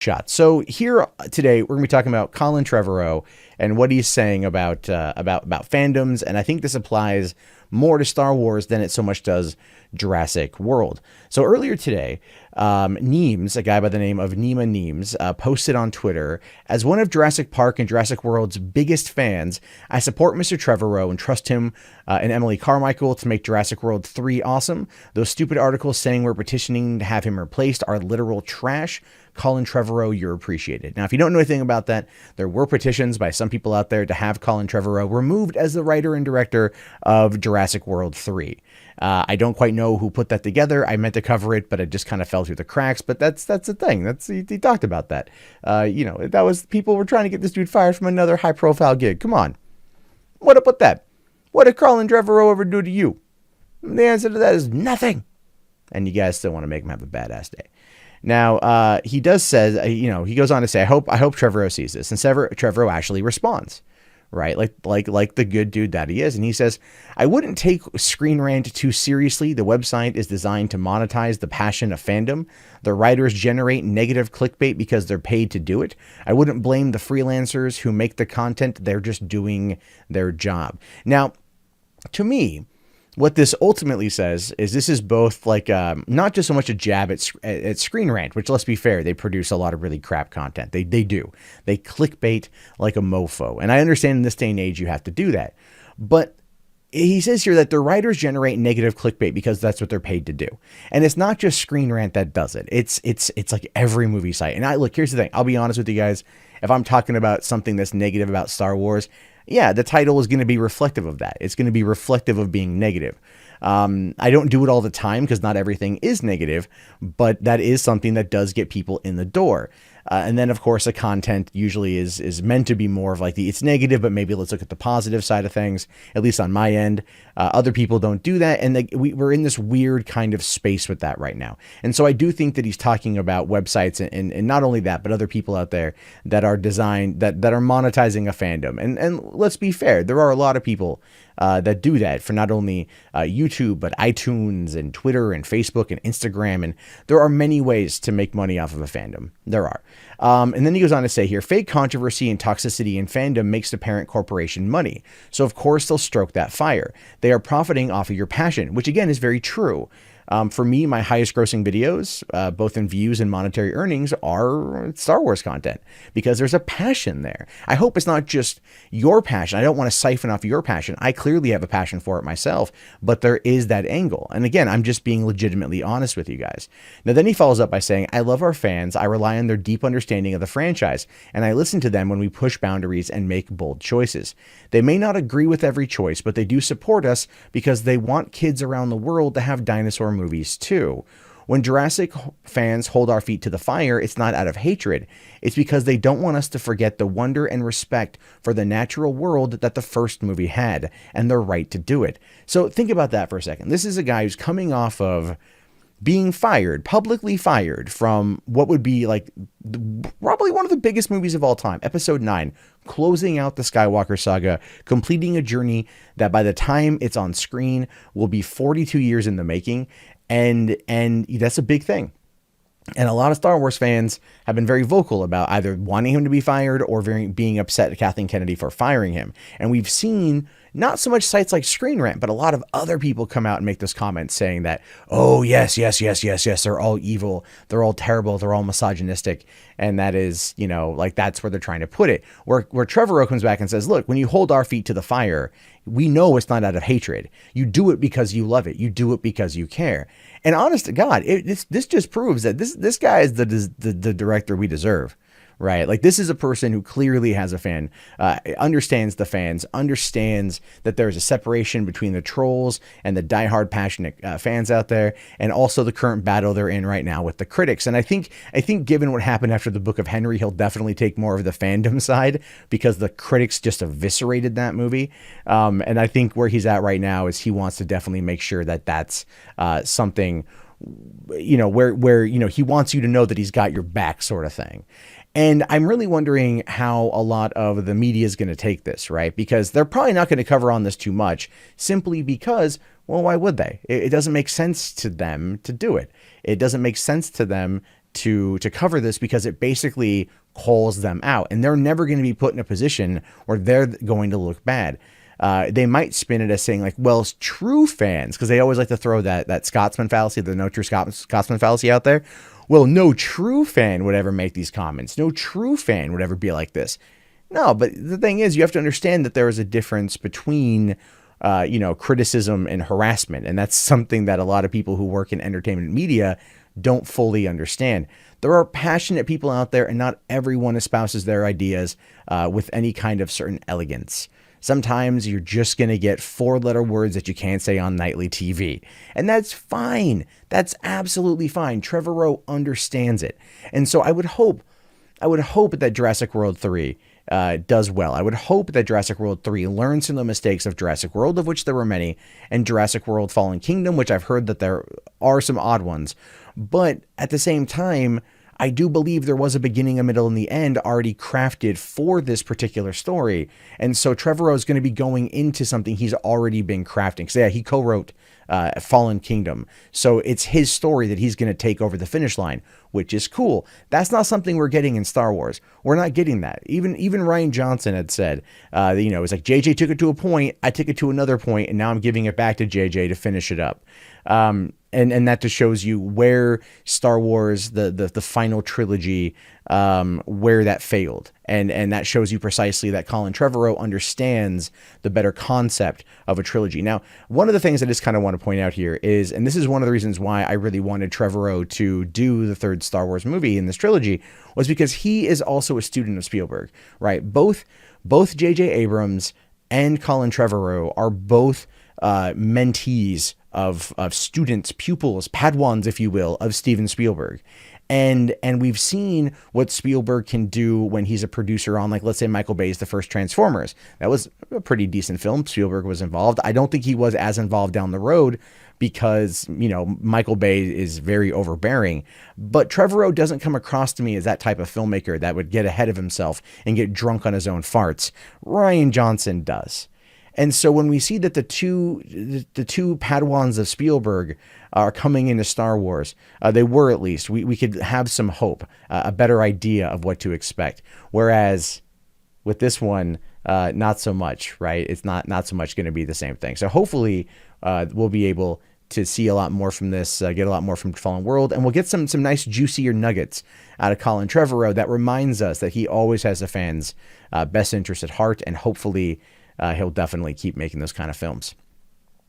shot. So here today, we're going to be talking about Colin Trevorrow and what he's saying about fandoms, and I think this applies more to Star Wars than it so much does Jurassic World. So earlier today, Neems, a guy by the name of Nima Neems, posted on Twitter, as one of Jurassic Park and Jurassic World's biggest fans, I support Mr. Trevorrow and trust him and Emily Carmichael to make Jurassic World 3 awesome. Those stupid articles saying we're petitioning to have him replaced are literal trash. Colin Trevorrow, you're appreciated. Now, if you don't know anything about that, there were petitions by some people out there to have Colin Trevorrow removed as the writer and director of Jurassic World 3. I don't quite know who put that together. I meant to cover it, but it just kind of fell through the cracks. But that's the thing. He talked about that. That was, people were trying to get this dude fired from another high-profile gig. Come on. What up with that? What did Colin Trevorrow ever do to you? The answer to that is nothing. And you guys still want to make him have a badass day. Now, he does say, he goes on to say, I hope Trevorrow sees this. And Trevorrow actually responds, right? Like the good dude that he is. And he says, I wouldn't take Screenrant too seriously. The website is designed to monetize the passion of fandom. The writers generate negative clickbait because they're paid to do it. I wouldn't blame the freelancers who make the content. They're just doing their job. Now, to me, what this ultimately says is this is both like not just so much a jab at Screenrant, which, let's be fair, they produce a lot of really crap content. They do. They clickbait like a mofo. And I understand in this day and age you have to do that. But he says here that the writers generate negative clickbait because that's what they're paid to do. And it's not just Screenrant that does it. It's like every movie site. And look, here's the thing. I'll be honest with you guys. If I'm talking about something that's negative about Star Wars, yeah, the title is going to be reflective of that. It's going to be reflective of being negative. I don't do it all the time because not everything is negative, but that is something that does get people in the door. And then, of course, the content usually is meant to be more of like it's negative, but maybe let's look at the positive side of things, at least on my end. Other people don't do that. And we're in this weird kind of space with that right now. And so I do think that he's talking about websites and not only that, but other people out there that are designed, that are monetizing a fandom. And let's be fair, there are a lot of people that do that for not only YouTube, but iTunes and Twitter and Facebook and Instagram. And there are many ways to make money off of a fandom. There are. And then he goes on to say here, fake controversy and toxicity in fandom makes the parent corporation money. So of course they'll stroke that fire. They are profiting off of your passion, which again is very true. For me, my highest grossing videos, both in views and monetary earnings, are Star Wars content because there's a passion there. I hope it's not just your passion. I don't want to siphon off your passion. I clearly have a passion for it myself, but there is that angle. And again, I'm just being legitimately honest with you guys. Now, then he follows up by saying, I love our fans. I rely on their deep understanding of the franchise, and I listen to them when we push boundaries and make bold choices. They may not agree with every choice, but they do support us because they want kids around the world to have dinosaur movies too. When Jurassic fans hold our feet to the fire, it's not out of hatred. It's because they don't want us to forget the wonder and respect for the natural world that the first movie had, and their right to do it. So think about that for a second. This is a guy who's coming off of being fired, publicly fired from what would be like probably one of the biggest movies of all time, Episode 9, closing out the Skywalker saga, completing a journey that by the time it's on screen will be 42 years in the making. And that's a big thing. And a lot of Star Wars fans have been very vocal about either wanting him to be fired or being upset at Kathleen Kennedy for firing him. And we've seen not so much sites like Screenrant, but a lot of other people come out and make those comments saying that, oh, yes, they're all evil. They're all terrible. They're all misogynistic. And that is, that's where they're trying to put it. Where Trevorrow comes back and says, look, when you hold our feet to the fire, we know it's not out of hatred. You do it because you love it. You do it because you care. And honest to God, this just proves that this guy is the director we deserve. Right. Like, this is a person who clearly has a fan, understands the fans, understands that there's a separation between the trolls and the diehard passionate fans out there, and also the current battle they're in right now with the critics. And I think given what happened after the Book of Henry, he'll definitely take more of the fandom side because the critics just eviscerated that movie. And I think where he's at right now is he wants to definitely make sure that that's something, where he wants you to know that he's got your back, sort of thing. And I'm really wondering how a lot of the media is going to take this, right? Because they're probably not going to cover on this too much, simply because, well, why would they? It doesn't make sense to them to do it. It doesn't make sense to them to cover this because it basically calls them out, and they're never going to be put in a position where they're going to look bad. They might spin it as saying like, well, true fans, because they always like to throw that Scotsman fallacy, the no true Scotsman fallacy out there. Well, no true fan would ever make these comments. No true fan would ever be like this. No, but the thing is, you have to understand that there is a difference between criticism and harassment. And that's something that a lot of people who work in entertainment media don't fully understand. There are passionate people out there, and not everyone espouses their ideas with any kind of certain elegance. Sometimes you're just going to get 4-letter words that you can't say on nightly TV. And that's fine. That's absolutely fine. Trevorrow understands it. And so I would hope that Jurassic World 3 does well. I would hope that Jurassic World 3 learns from the mistakes of Jurassic World, of which there were many, and Jurassic World Fallen Kingdom, which I've heard that there are some odd ones. But at the same time, I do believe there was a beginning, a middle, and the end already crafted for this particular story. And so Trevorrow is going to be going into something he's already been crafting. Because yeah, he co-wrote Fallen Kingdom. So it's his story that he's going to take over the finish line, which is cool. That's not something we're getting in Star Wars. We're not getting that. Even Rian Johnson had said, it's like JJ took it to a point, I took it to another point, and now I'm giving it back to JJ to finish it up. And that just shows you where Star Wars, the final trilogy, where that failed. And that shows you precisely that Colin Trevorrow understands the better concept of a trilogy. Now, one of the things I just kind of want to point out here is, and this is one of the reasons why I really wanted Trevorrow to do the third Star Wars movie in this trilogy, was because he is also a student of Spielberg, right? Both J.J. Abrams and Colin Trevorrow are both mentees of students, pupils, Padawans, if you will, of Steven Spielberg. And we've seen what Spielberg can do when he's a producer on, like, let's say Michael Bay's The First Transformers. That was a pretty decent film. Spielberg was involved. I don't think he was as involved down the road because, Michael Bay is very overbearing. But Trevorrow doesn't come across to me as that type of filmmaker that would get ahead of himself and get drunk on his own farts. Rian Johnson does. And so when we see that the two Padawans of Spielberg are coming into Star Wars, they were at least, we could have some hope, a better idea of what to expect. Whereas with this one, not so much, right? It's not so much going to be the same thing. So hopefully we'll be able to see a lot more from this, get a lot more from Fallen World, and we'll get some nice juicier nuggets out of Colin Trevorrow that reminds us that he always has the fans' best interest at heart, and hopefully he'll definitely keep making those kind of films.